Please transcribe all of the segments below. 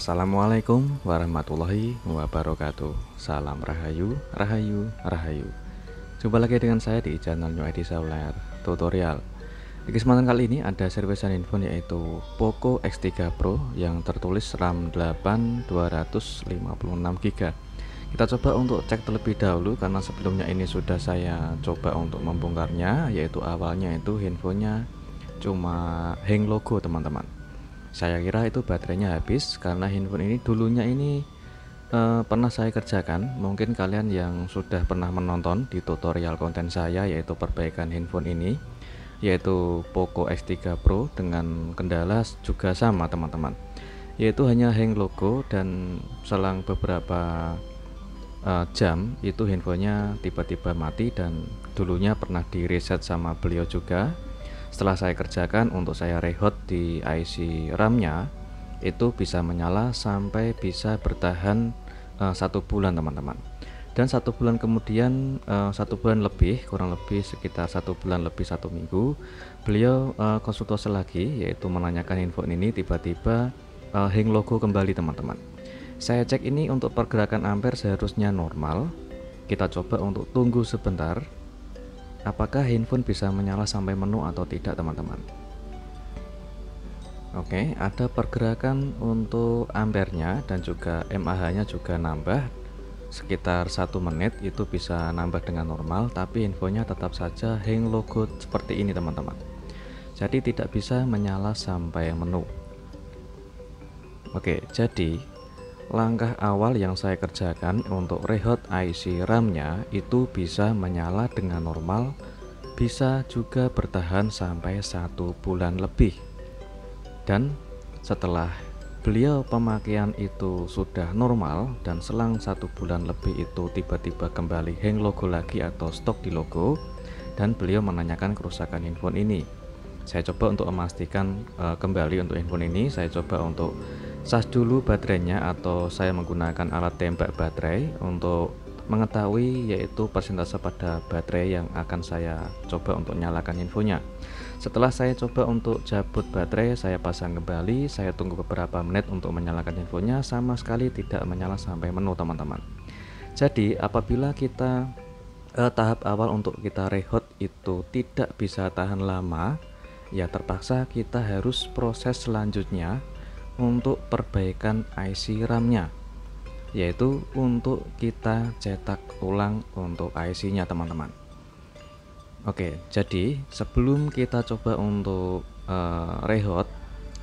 Assalamualaikum warahmatullahi wabarakatuh. Salam Rahayu, Rahayu, Rahayu. Jumpa lagi dengan saya di channel New ID Seluler Tutorial. Di kesempatan kali ini ada servisan handphone yaitu Poco X3 Pro yang tertulis RAM 8 256GB. Kita coba untuk cek terlebih dahulu karena sebelumnya ini sudah saya coba untuk membongkarnya, yaitu awalnya itu handphonenya cuma hang logo teman-teman. Saya kira itu baterainya habis karena handphone ini dulunya ini pernah saya kerjakan. Mungkin kalian yang sudah pernah menonton di tutorial konten saya yaitu perbaikan handphone ini, yaitu Poco X3 Pro, dengan kendala juga sama teman-teman, yaitu hanya hang logo dan selang beberapa jam itu handphonenya tiba-tiba mati dan dulunya pernah di reset sama beliau juga. Setelah saya kerjakan untuk saya rehot di IC RAM-nya, itu bisa menyala sampai bisa bertahan 1 bulan teman-teman. Dan 1 bulan kemudian, 1 bulan lebih, kurang lebih sekitar 1 bulan lebih 1 minggu, beliau konsultasi lagi, yaitu menanyakan handphone ini tiba-tiba hang logo kembali teman-teman. Saya cek ini untuk pergerakan ampere seharusnya normal. Kita coba untuk tunggu sebentar, apakah handphone bisa menyala sampai menu atau tidak teman-teman. Oke, ada pergerakan untuk ampernya dan juga mAh nya juga nambah sekitar 1 menit, itu bisa nambah dengan normal, tapi handphonenya tetap saja hang logo seperti ini teman-teman. Jadi tidak bisa menyala sampai menu. Oke, jadi langkah awal yang saya kerjakan untuk rehot IC RAM-nya itu bisa menyala dengan normal, bisa juga bertahan sampai 1 bulan lebih. Dan setelah beliau pemakaian itu sudah normal dan selang 1 bulan lebih itu tiba-tiba kembali hang logo lagi atau stok di logo, dan beliau menanyakan kerusakan handphone ini. Saya coba untuk memastikan kembali untuk handphone ini, saya coba untuk cas dulu baterainya atau saya menggunakan alat tembak baterai untuk mengetahui yaitu persentase pada baterai yang akan saya coba untuk nyalakan infonya. Setelah saya coba untuk cabut baterai, saya pasang kembali, saya tunggu beberapa menit untuk menyalakan infonya, sama sekali tidak menyala sampai menu teman-teman. Jadi apabila kita tahap awal untuk kita rehot itu tidak bisa tahan lama, ya terpaksa kita harus proses selanjutnya untuk perbaikan IC RAM-nya, yaitu untuk kita cetak ulang untuk IC-nya teman-teman. Oke, jadi sebelum kita coba untuk rehot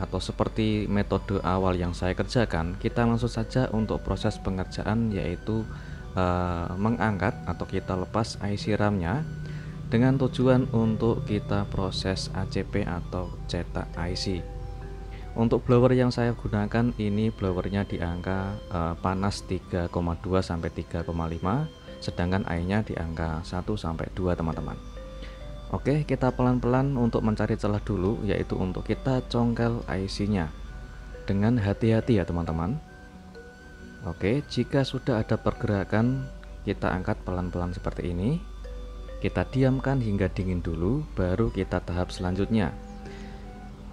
atau seperti metode awal yang saya kerjakan, kita langsung saja untuk proses pengerjaan, yaitu mengangkat atau kita lepas IC RAM-nya dengan tujuan untuk kita proses ACP atau cetak IC. Untuk blower yang saya gunakan ini blowernya di angka panas 3,2 sampai 3,5, sedangkan airnya di angka 1 sampai 2 teman-teman. Oke, kita pelan-pelan untuk mencari celah dulu, yaitu untuk kita congkel IC-nya dengan hati-hati ya teman-teman. Oke, jika sudah ada pergerakan, kita angkat pelan-pelan seperti ini. Kita diamkan hingga dingin dulu, baru kita tahap selanjutnya.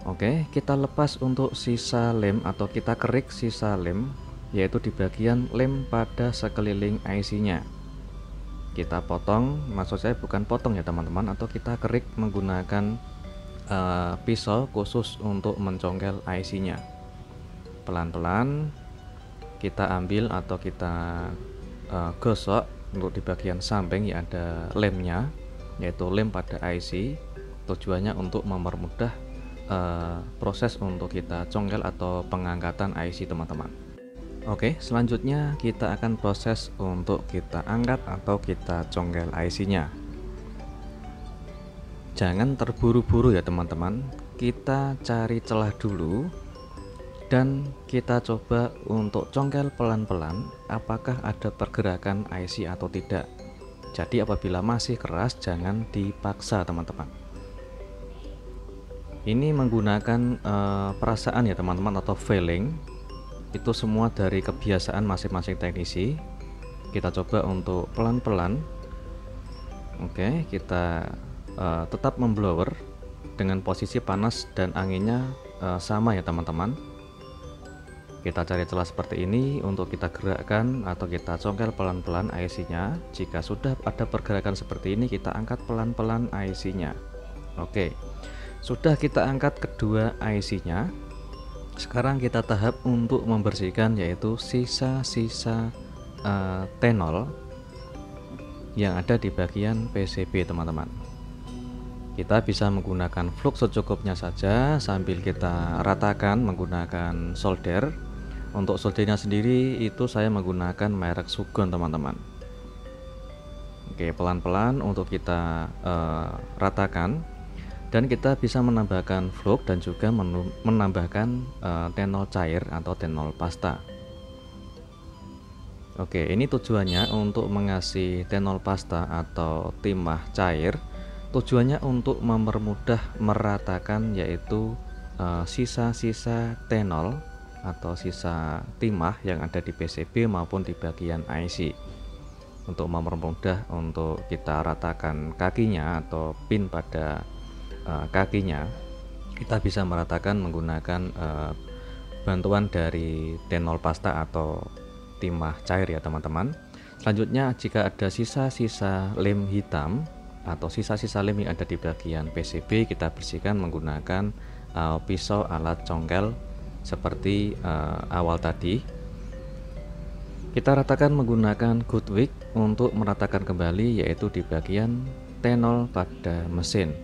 Oke, kita lepas untuk sisa lem atau kita kerik sisa lem, yaitu di bagian lem pada sekeliling IC-nya. Kita potong, maksud saya bukan potong ya teman-teman, atau kita kerik menggunakan pisau khusus untuk mencongkel IC-nya. Pelan-pelan kita ambil atau kita gosok untuk di bagian samping ya ada lemnya, yaitu lem pada IC. Tujuannya untuk mempermudah proses untuk kita congkel atau pengangkatan IC teman-teman. Oke, selanjutnya kita akan proses untuk kita angkat atau kita congkel IC-nya. Jangan terburu-buru ya teman-teman, kita cari celah dulu dan kita coba untuk congkel pelan-pelan apakah ada pergerakan IC atau tidak. Jadi apabila masih keras jangan dipaksa teman-teman. Ini menggunakan perasaan ya teman-teman atau feeling, itu semua dari kebiasaan masing-masing teknisi. Kita coba untuk pelan-pelan. Oke, kita tetap memblower dengan posisi panas dan anginnya sama ya teman-teman. Kita cari celah seperti ini untuk kita gerakkan atau kita congkel pelan-pelan IC-nya. Jika sudah ada pergerakan seperti ini, kita angkat pelan-pelan IC-nya. Oke, sudah kita angkat kedua IC-nya. Sekarang kita tahap untuk membersihkan, yaitu sisa-sisa T0 yang ada di bagian PCB, teman-teman. Kita bisa menggunakan flux secukupnya saja sambil kita ratakan menggunakan solder. Untuk soldernya sendiri itu saya menggunakan merek Sugon, teman-teman. Oke, pelan-pelan untuk kita ratakan, dan kita bisa menambahkan flux dan juga menambahkan T0 cair atau T0 pasta. Oke, ini tujuannya untuk mengasih T0 pasta atau timah cair. Tujuannya untuk mempermudah meratakan, yaitu sisa-sisa T0 atau sisa timah yang ada di PCB maupun di bagian IC. Untuk mempermudah untuk kita ratakan kakinya atau pin pada kakinya, kita bisa meratakan menggunakan bantuan dari T0 pasta atau timah cair ya, teman-teman. Selanjutnya, jika ada sisa-sisa lem hitam atau sisa-sisa lem yang ada di bagian PCB, kita bersihkan menggunakan pisau alat congkel seperti awal tadi. Kita ratakan menggunakan good wick untuk meratakan kembali, yaitu di bagian T0 pada mesin.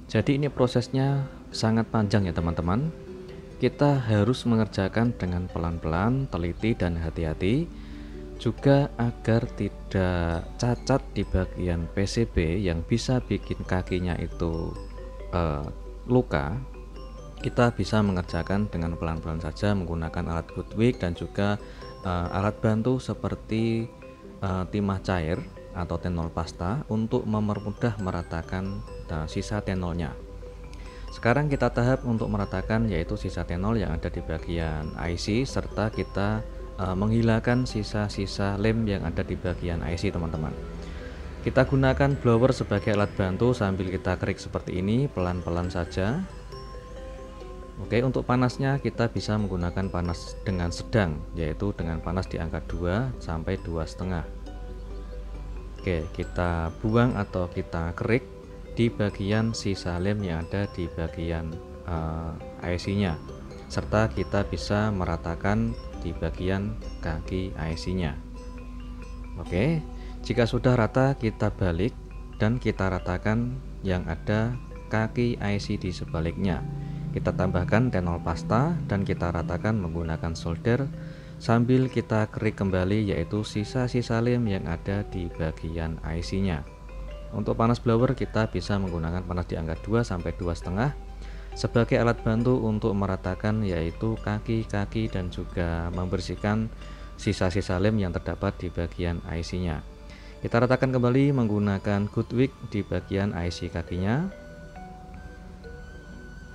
Jadi ini prosesnya sangat panjang ya, teman-teman. Kita harus mengerjakan dengan pelan-pelan, teliti dan hati-hati, juga agar tidak cacat di bagian PCB yang bisa bikin kakinya itu luka. Kita bisa mengerjakan dengan pelan-pelan saja menggunakan alat good wick dan juga alat bantu seperti timah cair atau T0 pasta untuk mempermudah meratakan sisa T0 nya. Sekarang kita tahap untuk meratakan, yaitu sisa T0 yang ada di bagian IC, serta kita menghilangkan sisa-sisa lem yang ada di bagian IC, teman-teman. Kita gunakan blower sebagai alat bantu sambil kita kerik seperti ini, pelan-pelan saja. Oke, untuk panasnya kita bisa menggunakan panas dengan sedang, yaitu dengan panas di angka 2 sampai 2,5. Oke, kita buang atau kita kerik di bagian sisa lem yang ada di bagian IC-nya, serta kita bisa meratakan di bagian kaki IC-nya. Oke, jika sudah rata kita balik dan kita ratakan yang ada kaki IC di sebaliknya. Kita tambahkan T0 pasta dan kita ratakan menggunakan solder sambil kita kerik kembali, yaitu sisa-sisa lem yang ada di bagian IC-nya. Untuk panas blower kita bisa menggunakan panas di angka 2 sampai 2,5 sebagai alat bantu untuk meratakan, yaitu kaki-kaki dan juga membersihkan sisa-sisa lem yang terdapat di bagian IC-nya. Kita ratakan kembali menggunakan good wick di bagian IC kakinya.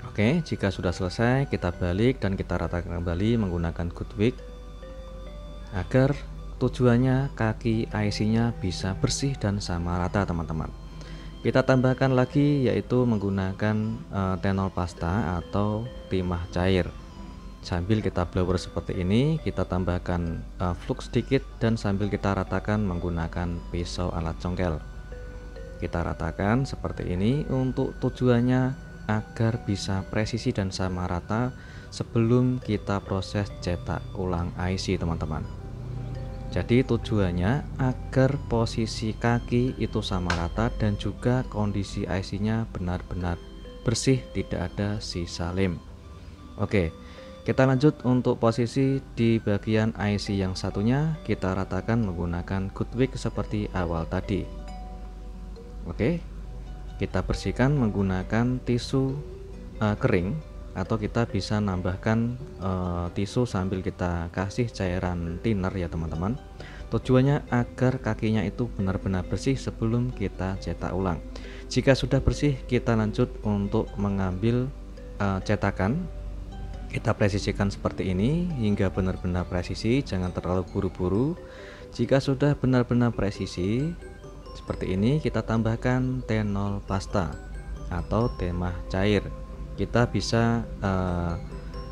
Oke, jika sudah selesai kita balik dan kita ratakan kembali menggunakan good wick agar tujuannya kaki IC-nya bisa bersih dan sama rata, teman-teman. Kita tambahkan lagi, yaitu menggunakan T0 pasta atau timah cair. Sambil kita blower seperti ini, kita tambahkan flux sedikit dan sambil kita ratakan menggunakan pisau alat congkel. Kita ratakan seperti ini untuk tujuannya agar bisa presisi dan sama rata sebelum kita proses cetak ulang IC, teman-teman. Jadi tujuannya agar posisi kaki itu sama rata dan juga kondisi IC-nya benar-benar bersih, tidak ada sisa lem. Oke, kita lanjut untuk posisi di bagian IC yang satunya, kita ratakan menggunakan good wick seperti awal tadi. Oke, kita bersihkan menggunakan tisu kering, atau kita bisa nambahkan tisu sambil kita kasih cairan thinner ya, teman-teman. Tujuannya agar kakinya itu benar-benar bersih sebelum kita cetak ulang. Jika sudah bersih, kita lanjut untuk mengambil cetakan. Kita presisikan seperti ini hingga benar-benar presisi, jangan terlalu buru-buru. Jika sudah benar-benar presisi seperti ini, kita tambahkan T0 pasta atau timah cair. Kita bisa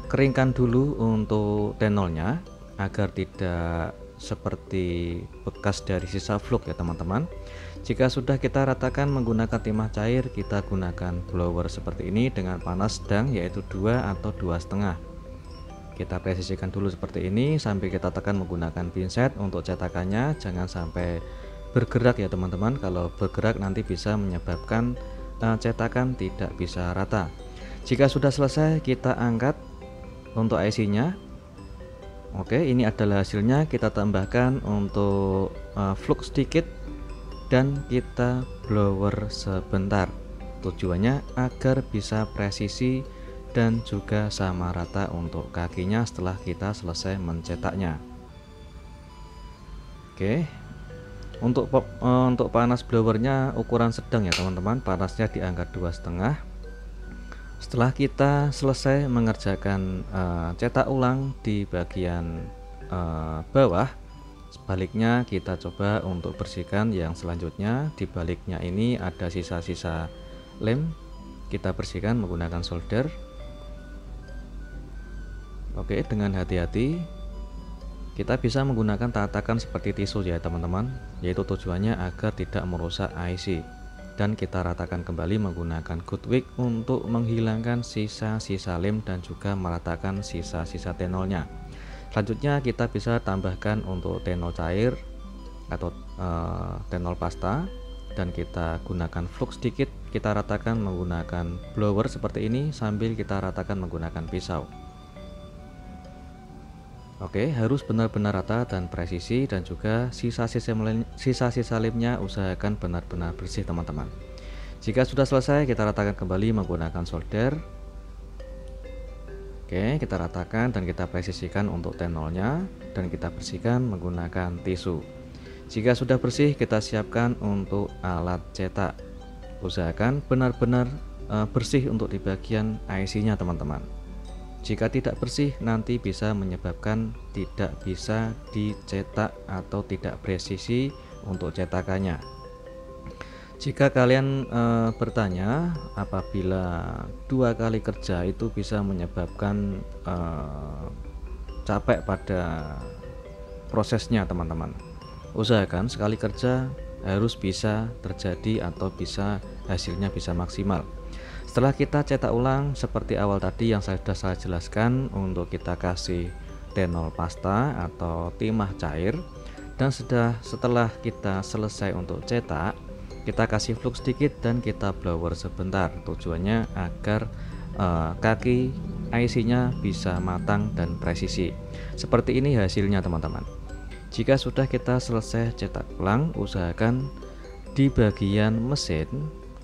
keringkan dulu untuk tenolnya agar tidak seperti bekas dari sisa fluk ya teman-teman. Jika sudah kita ratakan menggunakan timah cair, kita gunakan blower seperti ini dengan panas sedang, yaitu 2 atau 2,5. Kita presisikan dulu seperti ini sambil kita tekan menggunakan pinset untuk cetakannya. Jangan sampai bergerak ya teman-teman, kalau bergerak nanti bisa menyebabkan cetakan tidak bisa rata. Jika sudah selesai, kita angkat untuk IC-nya. Oke, ini adalah hasilnya. Kita tambahkan untuk fluk sedikit dan kita blower sebentar. Tujuannya agar bisa presisi dan juga sama rata untuk kakinya setelah kita selesai mencetaknya. Oke, untuk panas blowernya ukuran sedang ya teman-teman, panasnya di angka 2,5. Setelah kita selesai mengerjakan cetak ulang di bagian bawah, sebaliknya kita coba untuk bersihkan yang selanjutnya. Di baliknya ini ada sisa-sisa lem, kita bersihkan menggunakan solder. Oke, dengan hati-hati. Kita bisa menggunakan tatakan seperti tisu ya teman-teman, yaitu tujuannya agar tidak merusak IC. Dan kita ratakan kembali menggunakan good wick untuk menghilangkan sisa-sisa lem dan juga meratakan sisa-sisa tenolnya. Selanjutnya kita bisa tambahkan untuk tenol cair atau tenol pasta, dan kita gunakan fluk sedikit. Kita ratakan menggunakan blower seperti ini sambil kita ratakan menggunakan pisau. Oke, harus benar-benar rata dan presisi, dan juga sisa-sisa lemnya usahakan benar-benar bersih teman-teman. Jika sudah selesai, kita ratakan kembali menggunakan solder. Oke, kita ratakan dan kita presisikan untuk tenolnya, dan kita bersihkan menggunakan tisu. Jika sudah bersih, kita siapkan untuk alat cetak. Usahakan benar-benar bersih untuk di bagian IC-nya teman-teman. Jika tidak bersih, nanti bisa menyebabkan tidak bisa dicetak atau tidak presisi untuk cetakannya. Jika kalian bertanya apabila 2 kali kerja itu bisa menyebabkan capek pada prosesnya teman-teman, usahakan sekali kerja harus bisa terjadi atau bisa hasilnya bisa maksimal. Setelah kita cetak ulang seperti awal tadi yang sudah saya jelaskan, untuk kita kasih tenol pasta atau timah cair, dan setelah kita selesai untuk cetak, kita kasih fluk sedikit dan kita blower sebentar. Tujuannya agar kaki IC-nya bisa matang dan presisi. Seperti ini hasilnya teman-teman. Jika sudah kita selesai cetak ulang, usahakan di bagian mesin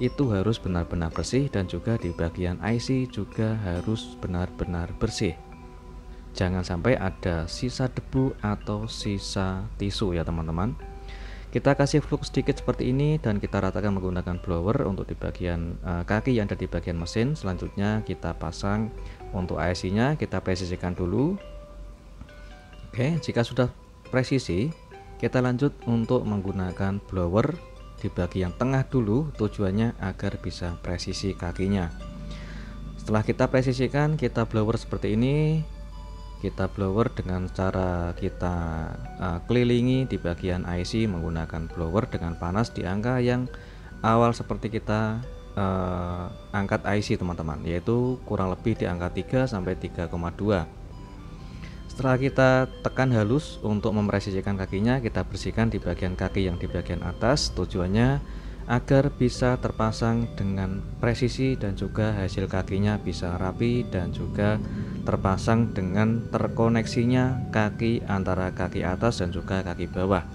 itu harus benar-benar bersih, dan juga di bagian IC juga harus benar-benar bersih. Jangan sampai ada sisa debu atau sisa tisu ya teman-teman. Kita kasih fluk sedikit seperti ini dan kita ratakan menggunakan blower untuk di bagian kaki yang ada di bagian mesin. Selanjutnya kita pasang untuk IC-nya, kita presisikan dulu. Oke, jika sudah presisi, kita lanjut untuk menggunakan blower di bagian tengah dulu, tujuannya agar bisa presisi kakinya. Setelah kita presisikan, kita blower seperti ini. Kita blower dengan cara kita kelilingi di bagian IC menggunakan blower dengan panas di angka yang awal seperti kita angkat IC teman-teman, yaitu kurang lebih di angka 3 sampai 3,2. Setelah kita tekan halus untuk mempresisikan kakinya, kita bersihkan di bagian kaki yang di bagian atas. Tujuannya agar bisa terpasang dengan presisi dan juga hasil kakinya bisa rapi dan juga terpasang dengan terkoneksinya kaki antara kaki atas dan juga kaki bawah.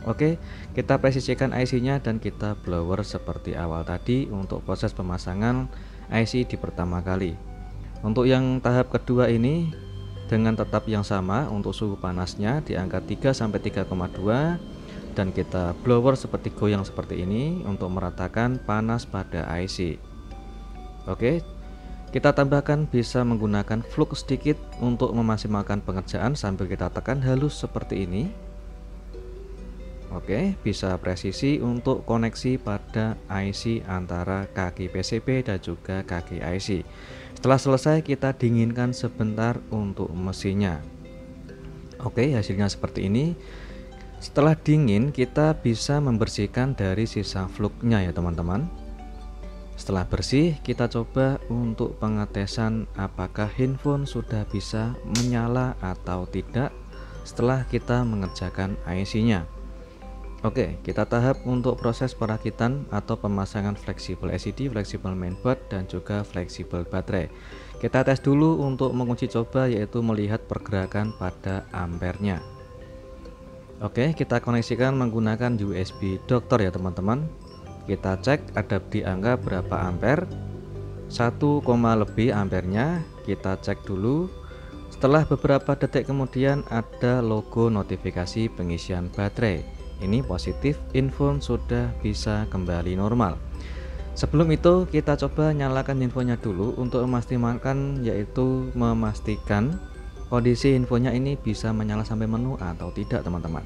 Oke, kita presisikan IC-nya dan kita blower seperti awal tadi untuk proses pemasangan IC di pertama kali. Untuk yang tahap kedua ini dengan tetap yang sama untuk suhu panasnya di angka 3 sampai 3,2, dan kita blower seperti goyang seperti ini untuk meratakan panas pada IC. Oke, kita tambahkan bisa menggunakan fluk sedikit untuk memaksimalkan pengerjaan sambil kita tekan halus seperti ini. Oke, bisa presisi untuk koneksi pada IC antara kaki PCB dan juga kaki IC. Setelah selesai, kita dinginkan sebentar untuk mesinnya. Oke, hasilnya seperti ini. Setelah dingin, kita bisa membersihkan dari sisa fluknya ya teman-teman. Setelah bersih, kita coba untuk pengetesan apakah handphone sudah bisa menyala atau tidak setelah kita mengerjakan IC-nya. Oke, kita tahap untuk proses perakitan atau pemasangan fleksibel LCD, fleksibel mainboard, dan juga fleksibel baterai. Kita tes dulu untuk menguji coba, yaitu melihat pergerakan pada ampernya. Oke, kita koneksikan menggunakan USB dokter ya teman-teman. Kita cek ada di angka berapa ampere, 1, lebih ampernya. Kita cek dulu. Setelah beberapa detik kemudian ada logo notifikasi pengisian baterai. Ini positif, handphone sudah bisa kembali normal. Sebelum itu kita coba nyalakan infonya dulu untuk memastikan, yaitu memastikan kondisi infonya ini bisa menyala sampai menu atau tidak teman-teman.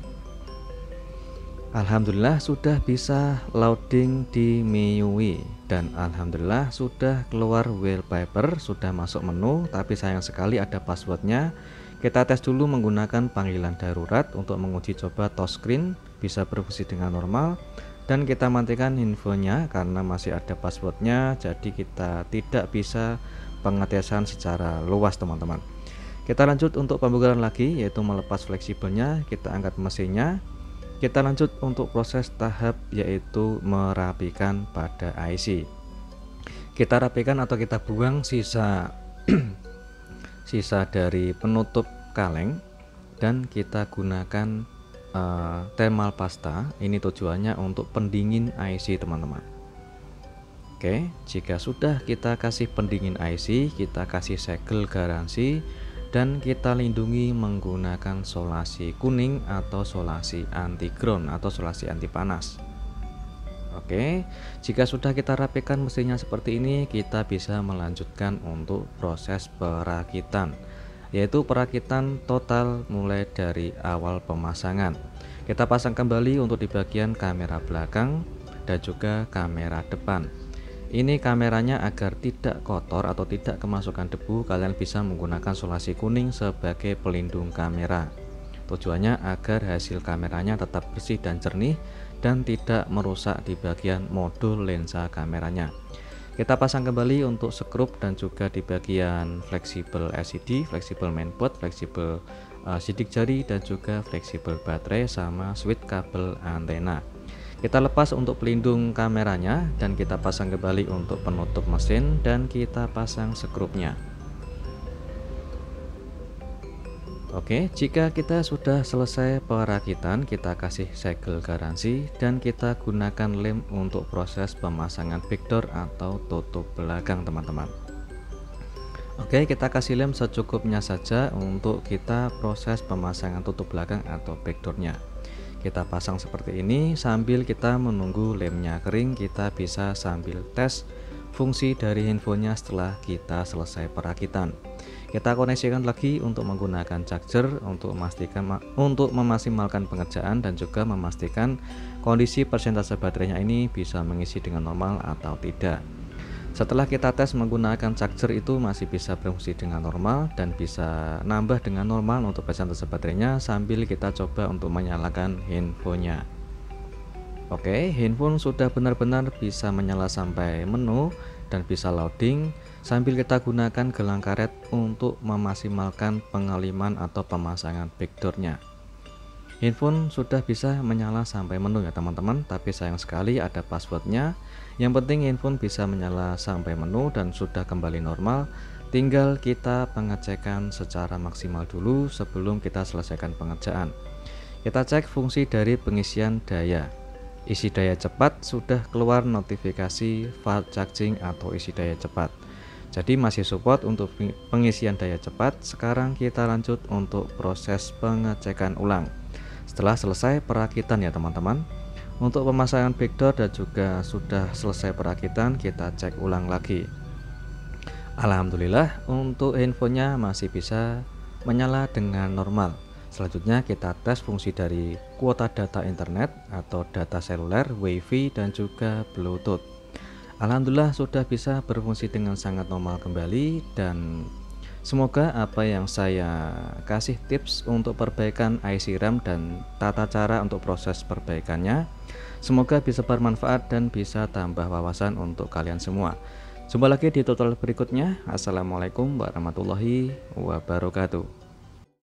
Alhamdulillah sudah bisa loading di MIUI, dan alhamdulillah sudah keluar wallpaper, sudah masuk menu, tapi sayang sekali ada passwordnya. Kita tes dulu menggunakan panggilan darurat untuk menguji coba touchscreen bisa berfungsi dengan normal, dan kita matikan infonya karena masih ada passwordnya, jadi kita tidak bisa pengetesan secara luas teman-teman. Kita lanjut untuk pembugaran lagi, yaitu melepas fleksibelnya. Kita angkat mesinnya. Kita lanjut untuk proses tahap, yaitu merapikan pada IC. Kita rapikan atau kita buang sisa sisa dari penutup kaleng, dan kita gunakan thermal pasta. Ini tujuannya untuk pendingin IC teman-teman. Oke, jika sudah kita kasih pendingin IC, kita kasih segel garansi, dan kita lindungi menggunakan solasi kuning atau solasi anti ground atau solasi anti panas. Oke, jika sudah kita rapikan mesinnya seperti ini, kita bisa melanjutkan untuk proses perakitan, yaitu perakitan total mulai dari awal pemasangan. Kita pasang kembali untuk di bagian kamera belakang dan juga kamera depan. Ini kameranya agar tidak kotor atau tidak kemasukan debu, kalian bisa menggunakan solasi kuning sebagai pelindung kamera. Tujuannya agar hasil kameranya tetap bersih dan jernih dan tidak merusak di bagian modul lensa kameranya. Kita pasang kembali untuk skrup dan juga di bagian fleksibel LCD, fleksibel mainboard, fleksibel sidik jari, dan juga fleksibel baterai sama switch kabel antena. Kita lepas untuk pelindung kameranya dan kita pasang kembali untuk penutup mesin, dan kita pasang skrupnya. Oke, jika kita sudah selesai perakitan, kita kasih segel garansi dan kita gunakan lem untuk proses pemasangan backdoor atau tutup belakang teman-teman. Oke, kita kasih lem secukupnya saja untuk kita proses pemasangan tutup belakang atau backdoornya. Kita pasang seperti ini sambil kita menunggu lemnya kering. Kita bisa sambil tes fungsi dari handphonenya setelah kita selesai perakitan. Kita koneksikan lagi untuk menggunakan charger untuk memaksimalkan pengerjaan dan juga memastikan kondisi persentase baterainya ini bisa mengisi dengan normal atau tidak. Setelah kita tes menggunakan charger itu masih bisa berfungsi dengan normal dan bisa nambah dengan normal untuk persentase baterainya, sambil kita coba untuk menyalakan handphonenya. Oke, handphone sudah benar-benar bisa menyala sampai menu dan bisa loading, sambil kita gunakan gelang karet untuk memaksimalkan pengaliman atau pemasangan backdoornya. Handphone sudah bisa menyala sampai menu ya teman-teman, tapi sayang sekali ada passwordnya. Yang penting handphone bisa menyala sampai menu dan sudah kembali normal. Tinggal kita pengecekan secara maksimal dulu sebelum kita selesaikan pengerjaan. Kita cek fungsi dari pengisian daya. Isi daya cepat sudah keluar notifikasi fast charging atau isi daya cepat. Jadi masih support untuk pengisian daya cepat. Sekarang kita lanjut untuk proses pengecekan ulang setelah selesai perakitan ya teman-teman. Untuk pemasangan backdoor dan juga sudah selesai perakitan, kita cek ulang lagi. Alhamdulillah untuk handphonenya masih bisa menyala dengan normal. Selanjutnya kita tes fungsi dari kuota data internet atau data seluler, WiFi, dan juga Bluetooth. Alhamdulillah sudah bisa berfungsi dengan sangat normal kembali, dan semoga apa yang saya kasih tips untuk perbaikan IC RAM dan tata cara untuk proses perbaikannya, semoga bisa bermanfaat dan bisa tambah wawasan untuk kalian semua. Jumpa lagi di tutorial berikutnya. Assalamualaikum warahmatullahi wabarakatuh.